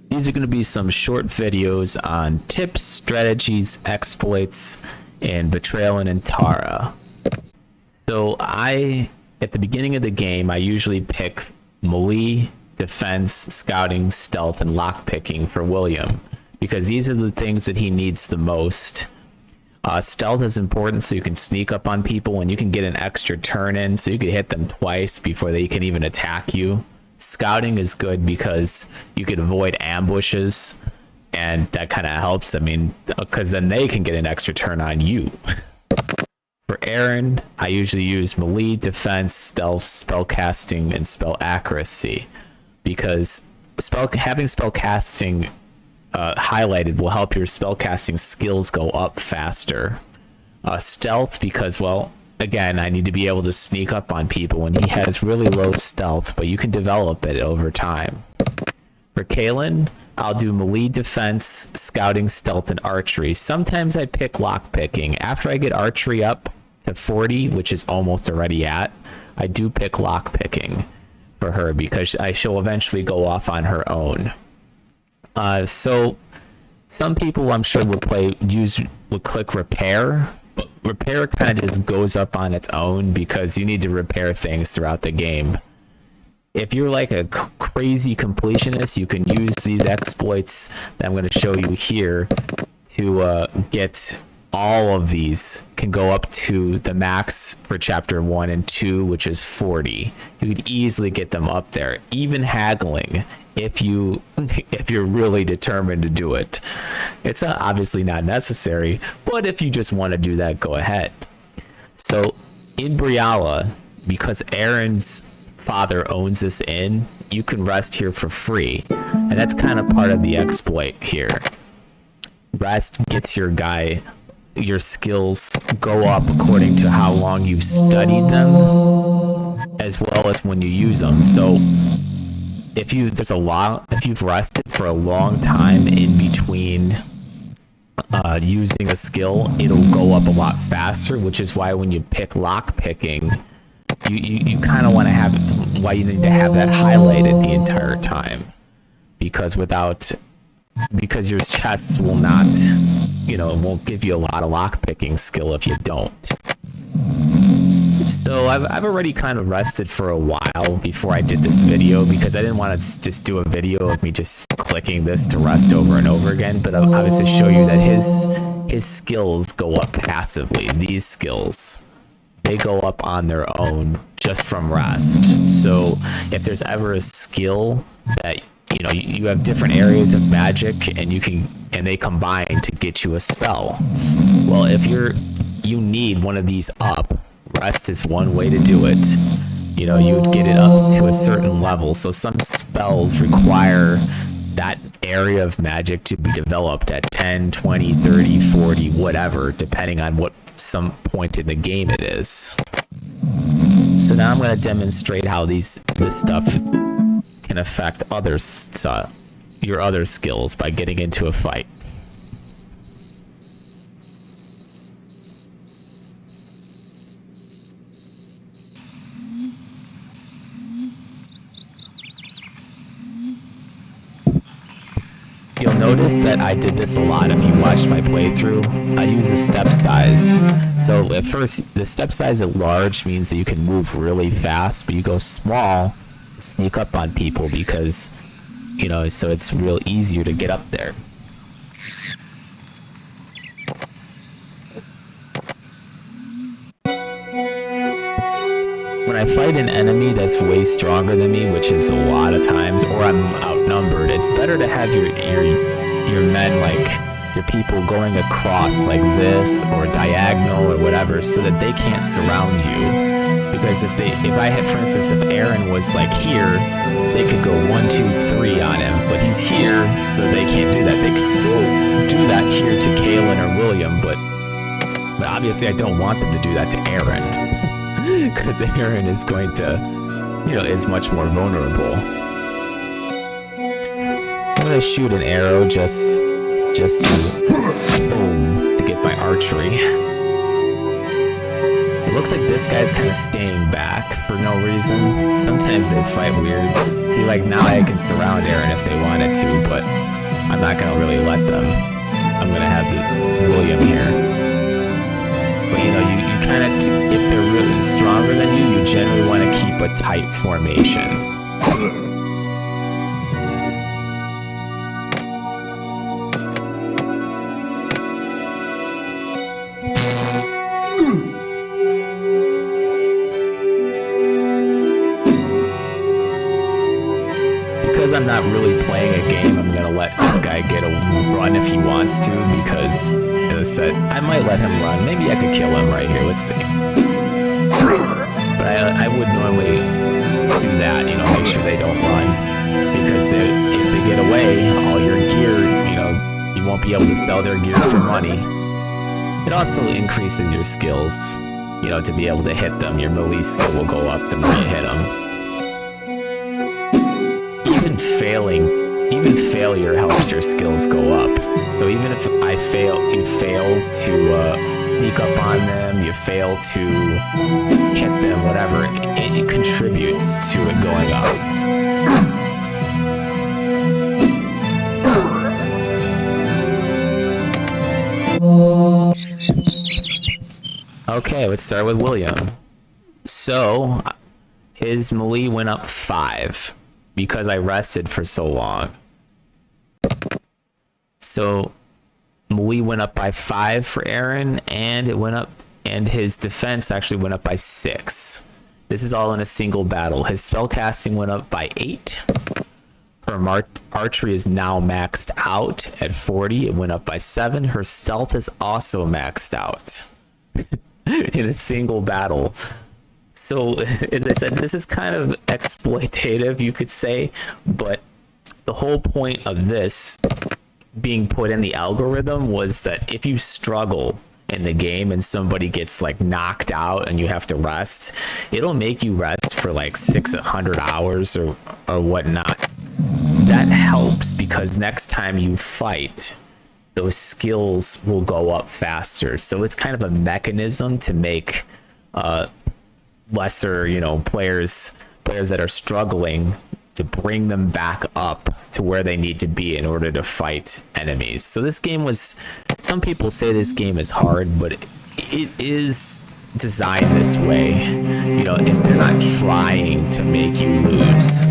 These are going to be some short videos on tips, strategies, exploits, and Betrayal and Antara. So at the beginning of the game, I usually pick melee, defense, scouting, stealth, and lockpicking for William, because these are the things that he needs the most. Stealth is important so you can sneak up on people and you can get an extra turn in, so you can hit them twice before they can even attack you. Scouting is good because you can avoid ambushes, and that kind of helps. I mean, because then they can get an extra turn on you. For Aaron, I usually use melee, defense, stealth, spellcasting, and spell accuracy, because having spellcasting highlighted will help your spellcasting skills go up faster. Stealth, because, well, again, I need to be able to sneak up on people, and he has really low stealth, but you can develop it over time. For Kalen, I'll do melee, defense, scouting, stealth, and archery. Sometimes I pick lockpicking. After I get archery up to 40, which is almost already at, I do pick lockpicking for her because she'll eventually go off on her own. So some people, I'm sure, would click repair. Repair kind of just goes up on its own because you need to repair things throughout the game. If you're like a crazy completionist, you can use these exploits that I'm going to show you here to get all of these. Can go up to the max for chapter 1 and 2, which is 40. You could easily get them up there, even haggling, if you're really determined to do it. It's obviously not necessary, but if you just want to do that, go ahead. So in Briala, because Aaron's father owns this inn, you can rest here for free, and that's kind of part of the exploit here. Rest gets your skills go up according to how long you've studied them, as well as when you use them. So if you've rested for a long time in between using a skill, it'll go up a lot faster, which is why when you pick lock picking, you kind of want to have it, why you need to have that highlighted the entire time, because your chests will not, it won't give you a lot of lock picking skill if you don't. So I've already kind of rested for a while before I did this video, because I didn't want to just do a video of me just clicking this to rest over and over again, but I'll obviously show you that his skills go up passively. These skills, they go up on their own just from rest. So if there's ever a skill that you have different areas of magic and they combine to get you a spell. Well, if you need one of these up, rest is one way to do it. You would get it up to a certain level. So some spells require that area of magic to be developed at 10, 20, 30, 40, whatever, depending on what some point in the game it is. So now I'm going to demonstrate how this stuff can affect your other skills by getting into a fight. You'll notice that I did this a lot if you watched my playthrough. I use a step size. So at first, the step size at large means that you can move really fast, but you go small, sneak up on people, because, so it's real easier to get up there. When I fight an enemy that's way stronger than me, which is a lot of times, or I'm outnumbered, it's better to have your men, like your people, going across like this or diagonal or whatever, so that they can't surround you. Because if for instance, if Aaron was like here, they could go 1, 2, 3 on him, but he's here, so they can't do that. They could still do that here to Kalen or William, but obviously I don't want them to do that to Aaron. Because Aaron is going to, is much more vulnerable. I'm going to shoot an arrow just to get my archery. looks like this guy's kind of staying back for no reason. Sometimes they fight weird. See, like now I can surround Aaron if they wanted to, but I'm not gonna really let them. I'm gonna have William here. But you know, you kind of, if they're really stronger than you, you generally want to keep a tight formation. Because I'm not really playing a game, I'm gonna let this guy get a run if he wants to, because as I said, I might let him run. Maybe I could kill him right here, let's see. But I would normally do that, you know, make sure they don't run. Because if they get away, all your gear, you know, you won't be able to sell their gear for money. It also increases your skills, you know, to be able to hit them. Your melee skill will go up the more you hit them. Even failure helps your skills go up. So even if you fail to sneak up on them, you fail to hit them, whatever, it contributes to it going up. Okay, let's start with William. So his melee went up 5. Because I rested for so long. So melee went up by 5 for Aaron, and it went up, and his defense actually went up by 6. This is all in a single battle. His spellcasting went up by 8. Her archery is now maxed out at 40. It went up by 7. Her stealth is also maxed out in a single battle. So, as I said, this is kind of exploitative, you could say, but the whole point of this being put in the algorithm was that if you struggle in the game and somebody gets like knocked out and you have to rest, it'll make you rest for like 600 hours or whatnot. That helps because next time you fight, those skills will go up faster. So it's kind of a mechanism to make lesser, you know, players that are struggling, to bring them back up to where they need to be in order to fight enemies. So this game was, some people say this game is hard, but it is designed this way. You know, if they're not trying to make you lose.